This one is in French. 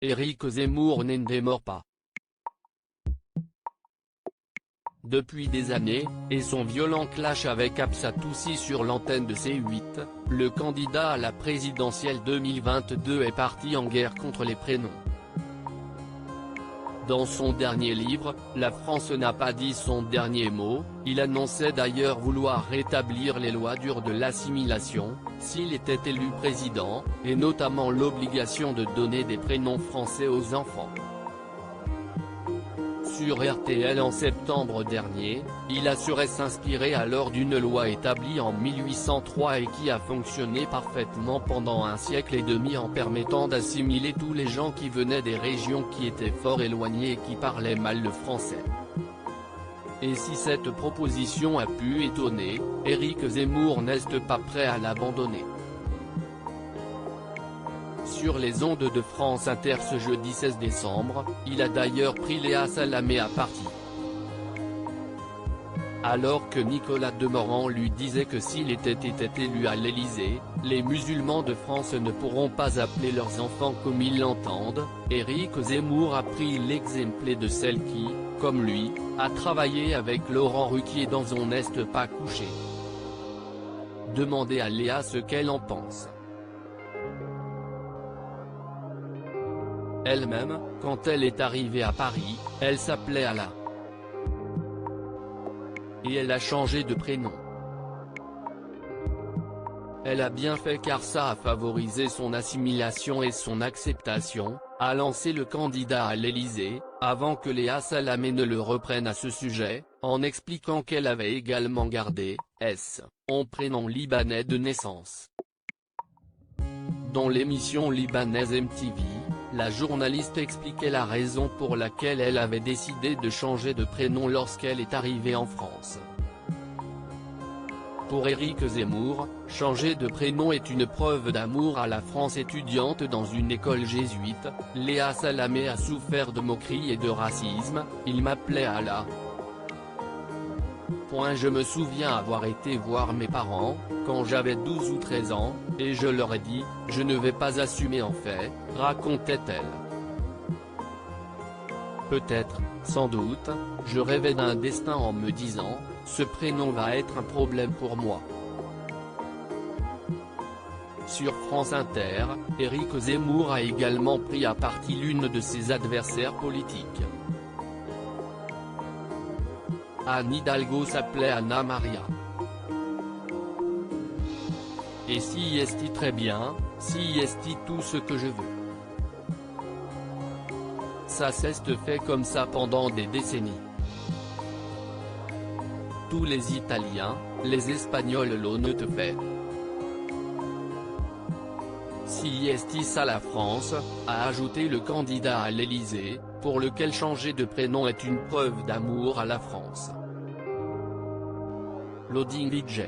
Éric Zemmour ne démord pas. Depuis des années, et son violent clash avec Absatoussi sur l'antenne de C8, le candidat à la présidentielle 2022 est parti en guerre contre les prénoms. Dans son dernier livre, La France n'a pas dit son dernier mot, il annonçait d'ailleurs vouloir rétablir les lois dures de l'assimilation, s'il était élu président, et notamment l'obligation de donner des prénoms français aux enfants. Sur RTL en septembre dernier, il assurait s'inspirer alors d'une loi établie en 1803 et qui a fonctionné parfaitement pendant un siècle et demi en permettant d'assimiler tous les gens qui venaient des régions qui étaient fort éloignées et qui parlaient mal le français. Et si cette proposition a pu étonner, Éric Zemmour n'est pas prêt à l'abandonner. Sur les ondes de France Inter ce jeudi 16 décembre, il a d'ailleurs pris Léa Salamé à partie. Alors que Nicolas Demorand lui disait que s'il était élu à l'Élysée, les musulmans de France ne pourront pas appeler leurs enfants comme ils l'entendent, Éric Zemmour a pris l'exemple de celle qui, comme lui, a travaillé avec Laurent Ruquier dans On n'est pas couché. Demandez à Léa ce qu'elle en pense. Elle-même, quand elle est arrivée à Paris, elle s'appelait Ala. Et elle a changé de prénom. Elle a bien fait car ça a favorisé son assimilation et son acceptation, a lancé le candidat à l'Élysée, avant que Léa Salamé ne le reprenne à ce sujet, en expliquant qu'elle avait également gardé son prénom libanais de naissance. Dans l'émission libanaise MTV, la journaliste expliquait la raison pour laquelle elle avait décidé de changer de prénom lorsqu'elle est arrivée en France. Pour Éric Zemmour, changer de prénom est une preuve d'amour à la France. Étudiante dans une école jésuite, Léa Salamé a souffert de moqueries et de racisme, il m'appelait Ala. Je me souviens avoir été voir mes parents, quand j'avais 12 ou 13 ans, et je leur ai dit, je ne vais pas assumer en fait, racontait-elle. Peut-être, sans doute, je rêvais d'un destin en me disant, ce prénom va être un problème pour moi. Sur France Inter, Éric Zemmour a également pris à partie l'une de ses adversaires politiques. Anne Hidalgo s'appelait Anna Maria. Et si est très bien, si est tout ce que je veux. Ça s'est fait comme ça pendant des décennies. Tous les Italiens, les Espagnols l'ont fait. Si est ça la France, a ajouté le candidat à l'Élysée, pour lequel changer de prénom est une preuve d'amour à la France. Loading DJ.